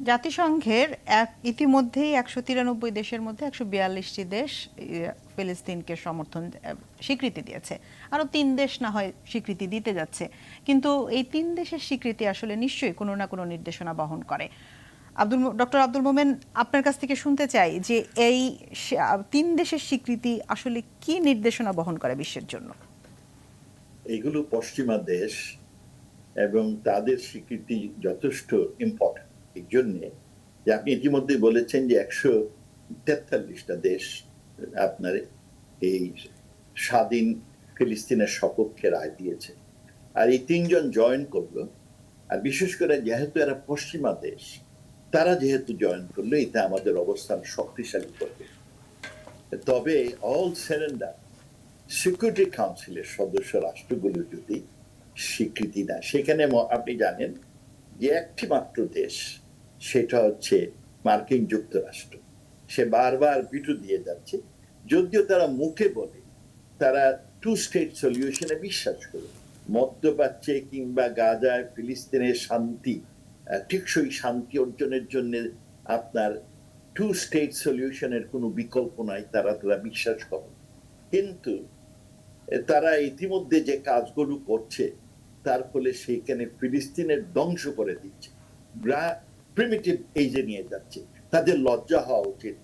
জাতিসংঘের ইতিমধ্যেই ১৯৩ দেশের মধ্যে ১৪২টি দেশ ফিলিস্তিনকে সমর্থন স্বীকৃতি দিয়েছে। আরো ৩ দেশ না হয় স্বীকৃতি দিতে যাচ্ছে, কিন্তু এই ৩ দেশের স্বীকৃতি আসলে নিশ্চয়ই কোনো না কোনো নির্দেশনা বহন করে। ডক্টর আব্দুল মোমেন, আপনার কাছ থেকে শুনতে চাই যে এই ৩ দেশের স্বীকৃতি আসলে কি নির্দেশনা বহন করে বিশ্বের জন্য? এগুলো পশ্চিমা দেশ এবং তাদের স্বীকৃতি যথেষ্ট ইম্পর্টেন্ট এই জন্যে যে আপনি ইতিমধ্যে বলেছেন যে ১৪৩টা দেশ আপনার এই স্বাধীন ফিলিস্তিনের সপক্ষে রায় দিয়েছে, আর এই ৩জন জয়েন করলো। আর বিশেষ করে যেহেতু এরা পশ্চিমা দেশ, তারা যেহেতু জয়েন করলো, এটা আমাদের অবস্থান শক্তিশালী করবে। তবে অল সেরেন্ডার সিকিউরিটি কাউন্সিলের সদস্য রাষ্ট্রগুলো যদি স্বীকৃতি দেয়, সেখানে আপনি জানেন যে একটি মাত্র দেশ, সেটা হচ্ছে মার্কিন যুক্তরাষ্ট্র। সে বারবার বিটু দিয়ে যাচ্ছে, যদিও তারা মুখে বলে তারা টু স্টেট সলিউশনে বিশ্বাস করে। মধ্যপ্রাচ্যে কিংবা গাজায় ফিলিস্তিনের শান্তি, টেকসই শান্তি অর্জনের জন্য আপনার টু স্টেট সলিউশনের কোনো বিকল্প নাই, তারা বিশ্বাস করে। কিন্তু তারা ইতিমধ্যে যে কাজগুলো করছে, তার ফলে সেইখানে ফিলিস্তিনের ধ্বংস করে দিচ্ছে, প্রিমিটিভ এজে নিয়ে যাচ্ছে। তাদের লজ্জা হওয়া উচিত।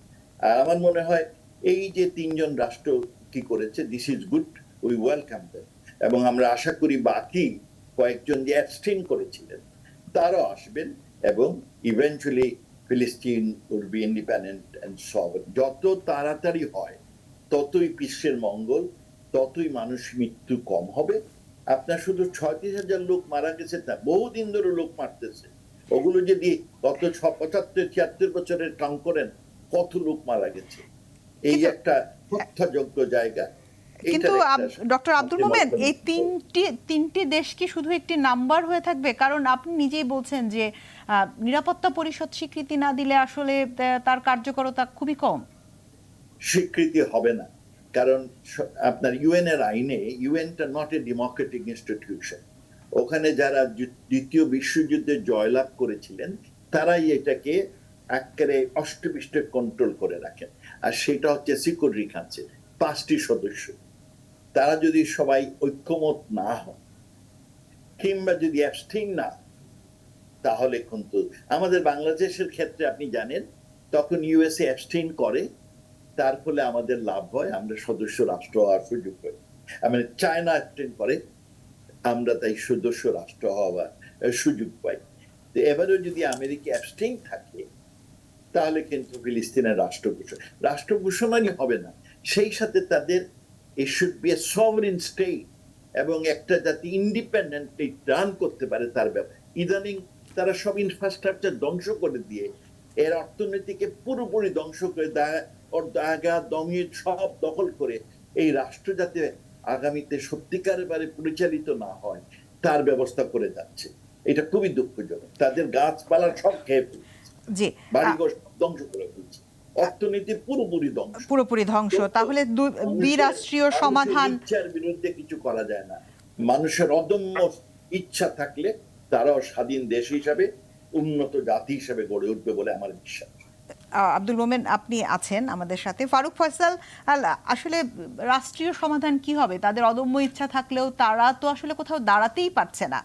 আর আমার মনে হয় এই যে ৩জন রাষ্ট্র কি করেছে, this is good, we welcome them. এবং আমরা আশা করি বাকি কয়েকজন যে অ্যাবস্টেইন করেছিলেন তারাও আসবেন, এবং ইভেন্চুয়ালি ফিলিস্তিন will be independent and sovereign. যত তাড়াতাড়ি হয় ততই বিশ্বের মঙ্গল, ততই মানুষ মৃত্যু কম হবে। আপনার শুধু ৩৬,০০০ লোক মারা গেছে না, বহুদিন ধরে লোক মারতেছে। ওগুলো যদি গত ৭৫-৭৬ বছরের কাউন্ট করেন, কত লোক মারা গেছে। এই একটা তথ্যযোগ্য জায়গা। কিন্তু ডক্টর আব্দুল মোমেন, এই তিনটি দেশ কি শুধু একটি নাম্বার হয়ে থাকবে? কারণ আপনি নিজেই বলছেন যে নিরাপত্তা পরিষদ স্বীকৃতি না দিলে আসলে তার কার্যকরতা খুবই কম। স্বীকৃতি হবে না, কারণ আপনার ইউএন এর আইনে, ইউএনটা নট এ ডেমোক্রেটিক ইনস্টিটিউশন। ওখানে যারা দ্বিতীয় বিশ্বযুদ্ধে জয়লাভ করেছিলেন, তারাই এটাকে একেবারে অষ্টপিষ্টে কন্ট্রোল করে রাখেন। আর সেটা হচ্ছে সিকিউরিটি কাউন্সিল, 5টি সদস্য। তারা যদি সবাই ঐক্যমত না হয় কিংবা যদি অ্যাবস্টেইন না, তাহলে কিন্তু আমাদের বাংলাদেশের ক্ষেত্রে আপনি জানেন, তখন ইউএসএ অ্যাবস্টেইন করে, তার ফলে আমাদের লাভ হয়, আমরা সদস্য রাষ্ট্র হওয়ার সুযোগ পাই। মানে চায়না অ্যাবস্টেইন করে, আমরা তাই সদস্য রাষ্ট্র হওয়ার সুযোগ পাই। তো এবারেও যদি আমেরিকা অ্যাবস্টেইন থাকে, তাহলে কিন্তু ফিলিস্তিনের রাষ্ট্র ঘোষণাই হবে না। সেই সাথে তাদের it should be a sovereign state, এবং একটা জাতি ইন্ডিপেন্ডেন্টলি রান করতে পারে তার ব্যাপারে। ইদানিং তারা সব ইনফ্রাস্ট্রাকচার ধ্বংস করে দিয়ে এর অর্থনীতিকে পুরোপুরি ধ্বংস করে দেয়, ওর জায়গা দমিয়ে সব দখল করে এই রাষ্ট্র যাতে আগামীতে সত্যিকারের বারে পরিচালিত না হয় তার ব্যবস্থা করে যাচ্ছে। এটা খুবই দুঃখজনক। তাদের গাছপালা সব খেয়ে ফেলছে, জি, বাড়িঘর ধ্বংস করে ফেলছে, অর্থনীতি পুরোপুরি ধ্বংস। তাহলে দ্বিরাষ্ট্রীয় সমাধান ইচ্ছার বিরুদ্ধে কিছু করা যায় না। মানুষের অদম্য ইচ্ছা থাকলে তারাও স্বাধীন দেশ হিসাবে, উন্নত জাতি হিসাবে গড়ে উঠবে বলে আমার বিশ্বাস। আব্দুল মোমেন, আপনি আছেন আমাদের সাথে। ফারুক ফয়সাল, আসলে রাষ্ট্রীয় সমাধান কি হবে? তাদের অদম্য ইচ্ছা থাকলেও তারা তো আসলে কোথাও দাঁড়াতেই পারছে না।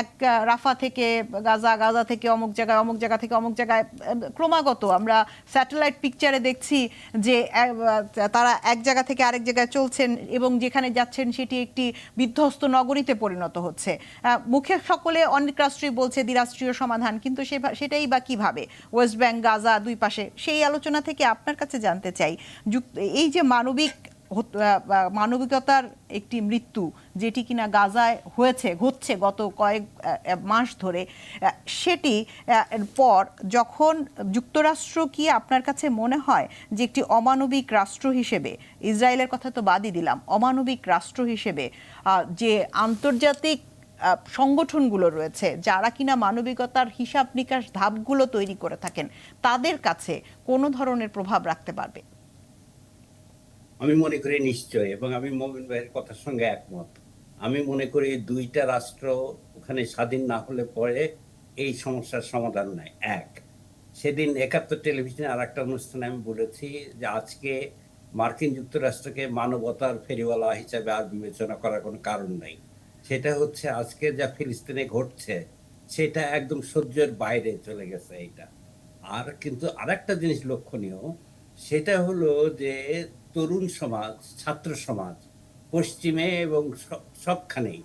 এক রাফা থেকে গাজা, গাজা থেকে অমুক জায়গায়, অমুক জায়গা থেকে অমুক জায়গায় ক্রমাগত আমরা স্যাটেলাইট পিকচারে দেখছি যে তারা এক জায়গা থেকে আরেক জায়গায় চলছেন, এবং যেখানে যাচ্ছেন সেটি একটি বিধ্বস্ত নগরীতে পরিণত হচ্ছে। মুখে সকলে অনেক রাষ্ট্রই বলছে দ্বিরাষ্ট্রীয় সমাধান, কিন্তু সেটাই বা কিভাবে? ওয়েস্ট ব্যাংক, গাজা দুই পাশে। সেই আলোচনা থেকে আপনার কাছে জানতে চাই, এই যে মানবিকতার একটি মৃত্যু যেটি কিনা গাজায় ঘটছে গত কয়েক মাস ধরে, সেটি পর যখন যুক্তরাষ্ট্র, কি আপনার কাছে মনে হয় যে একটি অমানবিক রাষ্ট্র হিসেবে, ইসরায়েলের কথা তো বাদই দিলাম, অমানবিক রাষ্ট্র হিসেবে যে আন্তর্জাতিক সংগঠনগুলো রয়েছে যারা কিনা মানবিকতার হিসাব নিকাশ ধাপগুলো তৈরি করে থাকেন, তাদের কাছে কোনো ধরনের প্রভাব রাখতে পারবে? আমি মনে করি নিশ্চয়, এবং আমি মোমিন ভাইয়ের কথার সঙ্গে একমত। আমি মনে করি দুইটা রাষ্ট্র ওখানে স্বাধীন না হলে পরে এই সমস্যার সমাধান নাই। এক, সেদিন ৭১ টেলিভিশনে আর একটা অনুষ্ঠানে আমি বলেছি যে আজকে মার্কিন যুক্তরাষ্ট্রকে মানবতার ফেরিওয়ালা হিসাবে আর বিবেচনা করার কোনো কারণ নাই। সেটা হচ্ছে আজকে যা ফিলিস্তিনে ঘটছে সেটা একদম সহ্যের বাইরে চলে গেছে এইটা। আর কিন্তু আরেকটা জিনিস লক্ষণীয়, সেটা হলো যে তরুণ সমাজ, ছাত্র সমাজ পশ্চিমে এবং সবখানেই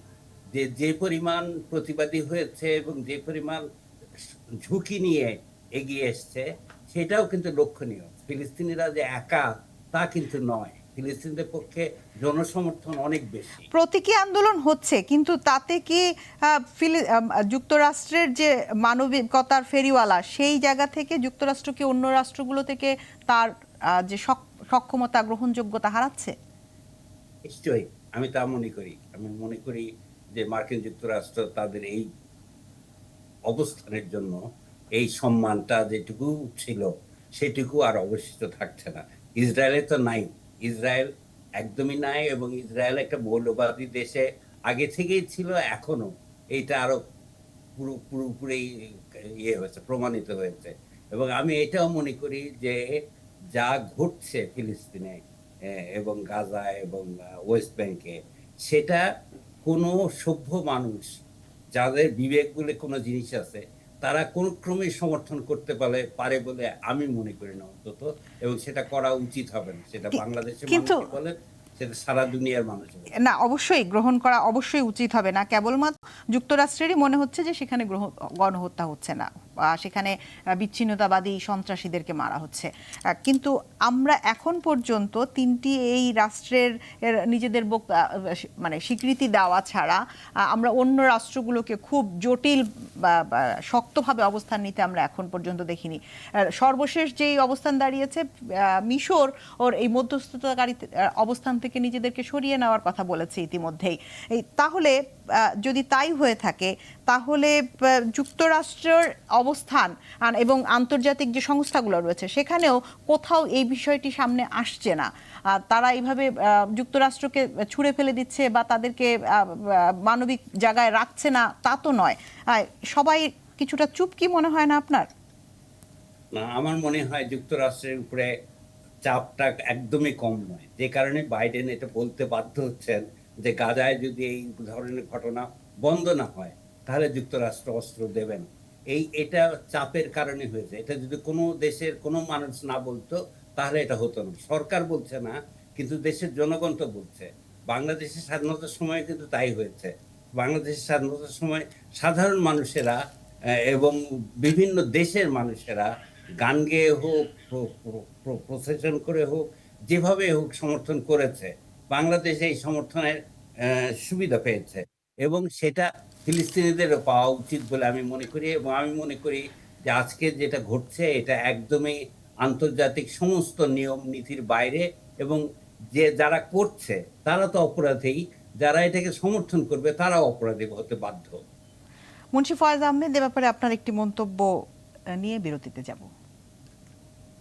যে পরিমাণ প্রতিবাদী হয়েছে এবং যে পরিমাণ ঝুঁকি নিয়ে এগিয়ে এসছে, সেটাও কিন্তু লক্ষণীয়। ফিলিস্তিনিরা যে একা তা কিন্তু নয়, ফিলিস্তিনিদের পক্ষে জনসমর্থন অনেক বেশি। প্রতীকী আন্দোলন হচ্ছে, কিন্তু তাতে কি যুক্তরাষ্ট্রের যে মানবিকতার ফেরিওয়ালা সেই জায়গা থেকে যুক্তরাষ্ট্র কি অন্য রাষ্ট্রগুলো থেকে তার যে সক্ষমতা, গ্রহণযোগ্যতা হারাচ্ছে? নিশ্চয়ই, আমি তা মনে করি। আমি মনে করি যে মার্কিন যুক্তরাষ্ট্র তাদের এই অবস্থানের জন্য এই সম্মানটা যেটুকু ছিল সেটুকু আর অবশিষ্ট থাকছে না। ইসরায়েলে তো নাই, ইসরায়েল একদমই নাই, এবং ইসরায়েল একটা মৌলবাদী দেশে আগে থেকেই ছিল, এখনো এইটা আরো পুরোপুরি হয়েছে, প্রমাণিত হয়েছে। এবং আমি এটাও মনে করি যে যা ঘটছে ফিলিস্তিনে এবং গাজায় এবং ওয়েস্ট ব্যাংকে, সেটা কোনো সভ্য মানুষ যাদের বিবেক বলে কোনো জিনিস আছে তারা কোন ক্রমে সমর্থন করতে পারে বলে আমি মনে করি না অন্তত, এবং সেটা করা উচিত হবে না। সেটা বাংলাদেশের মানুষ বলে, সেটা সারা দুনিয়ার মানুষ বলে। না, অবশ্যই গ্রহণ করা অবশ্যই উচিত হবে না। কেবলমাত্র যুক্তরাষ্ট্রেরই মনে হচ্ছে যে সেখানে গণহত্যা হচ্ছে না, সেখানে বিচ্ছিন্নতাবাদী সন্ত্রাসীদেরকে মারা হচ্ছে। কিন্তু আমরা এখন পর্যন্ত তিনটি এই রাষ্ট্রের নিজেদের মানে স্বীকৃতি দেওয়া ছাড়া আমরা অন্য রাষ্ট্রগুলোকে খুব জটিল বা শক্তভাবে অবস্থান নিতে আমরা এখন পর্যন্ত দেখিনি। সর্বশেষ যেই অবস্থান দাঁড়িয়েছে, মিশর ওর এই মধ্যস্থতাকারী অবস্থান থেকে নিজেদেরকে সরিয়ে নেওয়ার কথা বলেছে ইতিমধ্যেই। তাহলে যদি তাই হয়ে থাকে, তাহলে যুক্তরাষ্ট্রের অবস্থান এবং আন্তর্জাতিক যে সংস্থাগুলো রয়েছে সেখানেও কোথাও এই বিষয়টি সামনে আসছে না। তারা এইভাবে যুক্তরাষ্ট্রকে ছুঁড়ে ফেলে দিচ্ছে বা তাদেরকে মানবিক জায়গায় রাখছে না, তা তো নয়। সবাই কিছুটা চুপ, কি মনে হয় না আপনার? না, আমার মনে হয় যুক্তরাষ্ট্রের উপরে চাপটা একদমই কম নয়, যে কারণে বাইডেন এটা বলতে বাধ্য হচ্ছেন যে গাজায় যদি এই ধরনের ঘটনা বন্ধ না হয় তাহলে যুক্তরাষ্ট্র অস্ত্র দেবেন। এটা চাপের কারণে হয়েছে। এটা যদি কোনো দেশের কোনো মানুষ না বলতো তাহলে এটা হতো না। সরকার বলছে না, কিন্তু দেশের জনগণ তো বলছে। বাংলাদেশের স্বাধীনতার সময় কিন্তু তাই হয়েছে। বাংলাদেশের স্বাধীনতার সময় সাধারণ মানুষেরা এবং বিভিন্ন দেশের মানুষেরা গান গেয়ে হোক, প্রসেশন করে হোক, যেভাবে হোক সমর্থন করেছে। বাংলাদেশ এই সমর্থনের সুবিধা পেয়েছে, এবং সেটা ফিলিস্তিনিদেরও পাওয়া উচিত বলে আমি মনে করি। এবং আমি মনে করি যে আজকে যেটা ঘটছে এটা একদমই আন্তর্জাতিক সমস্ত নিয়ম নীতির বাইরে, এবং যারা করছে তারা তো অপরাধী, যারা এটাকে সমর্থন করবে তারাও অপরাধী হতে বাধ্য। মুন্সি ফয়েজ আহমেদ, এ ব্যাপারে আপনার একটি মন্তব্য নিয়ে বিরতিতে যাব।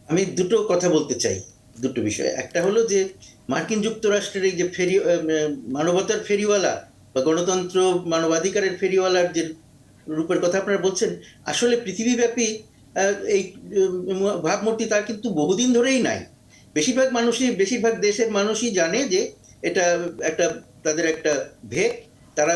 আমি দুটো কথা বলতে চাই, দুটো বিষয়। একটা হলো যে মার্কিন যুক্তরাষ্ট্রের এই যে মানবতার ফেরিওয়ালা বা গণতন্ত্র মানবাধিকারের ফেরিওয়ালার যে রূপের কথা আপনারা বলছেন, আসলে পৃথিবীব্যাপী এই ভাবমূর্তি তার কিন্তু বহুদিন ধরেই নাই। বেশিরভাগ দেশের মানুষই জানে যে এটা একটা তাদের একটা ভেক। তারা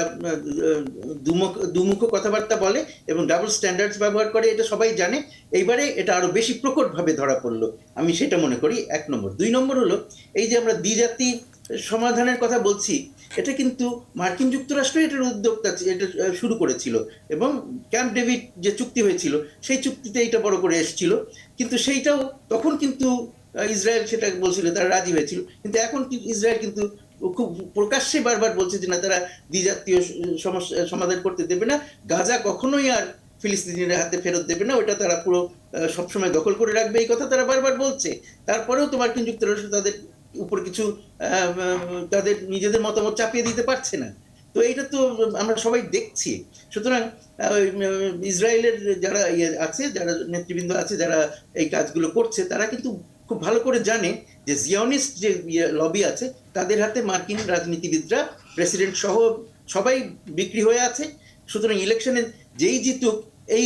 দুমুখ কথাবার্তা বলে এবং ডাবল স্ট্যান্ডার্ডস ব্যবহার করে, এটা সবাই জানে। এইবারে এটা আরো বেশি প্রকটভাবে ধরা পড়লো, আমি সেটা মনে করি। 1 নম্বর। 2 নম্বর হলো এই যে আমরা দ্বিজাতি সমাধানের কথা বলছি, এটা কিন্তু মার্কিন যুক্তরাষ্ট্র এটার উদ্যোক্তা, এটা শুরু করেছিল, এবং ক্যাম্প ডেভিড যে চুক্তি হয়েছিল সেই চুক্তিতে এটা বড় করে এসেছিল। কিন্তু সেইটাও তখন কিন্তু ইসরায়েল সেটা বলছিল, তারা রাজি হয়েছিল। কিন্তু এখন ইসরায়েল কিন্তু খুব প্রকাশ্যে বারবার বলছে যে না, তারা দ্বিজাতীয় সমস্যা সমাধান করতে দেবে না, গাজা কখনোই আর ফিলিস্তিনিদের হাতে ফেরত দেবে না, ওটা তারা পুরো সবসময় দখল করে রাখবে, এই কথা তারা বারবার বলছে। তারপরেও তো মার্কিন যুক্তরাষ্ট্র তাদের উপর কিছু তাদের নিজেদের মতামত চাপিয়ে দিতে পারছে না। তো এইটা তো আমরা সবাই দেখছি। সুতরাং ইসরায়েলের যারা আছে, যারা নেতৃবৃন্দ আছে, যারা এই কাজগুলো করছে, তারা কিন্তু খুব ভালো করে জানে যে জিওনিস্ট যে লবি আছে তাদের হাতে মার্কিন রাজনীতিবিদরা, প্রেসিডেন্ট সহ সবাই বিক্রি হয়ে আছে। সুতরাং ইলেকশনে যেই জিতুক এই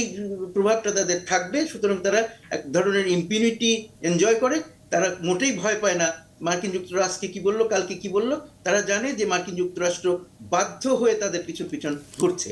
প্রভাবটা তাদের থাকবে। সুতরাং তারা এক ধরনের ইম্পিউনিটি এনজয় করে, তারা মোটেই ভয় পায় না মার্কিন যুক্তরাষ্ট্রকে কি বললো, কালকে কি বললো। তারা জানে যে মার্কিন যুক্তরাষ্ট্র বাধ্য হয়ে তাদের পিছন পিছন ঘুরছে।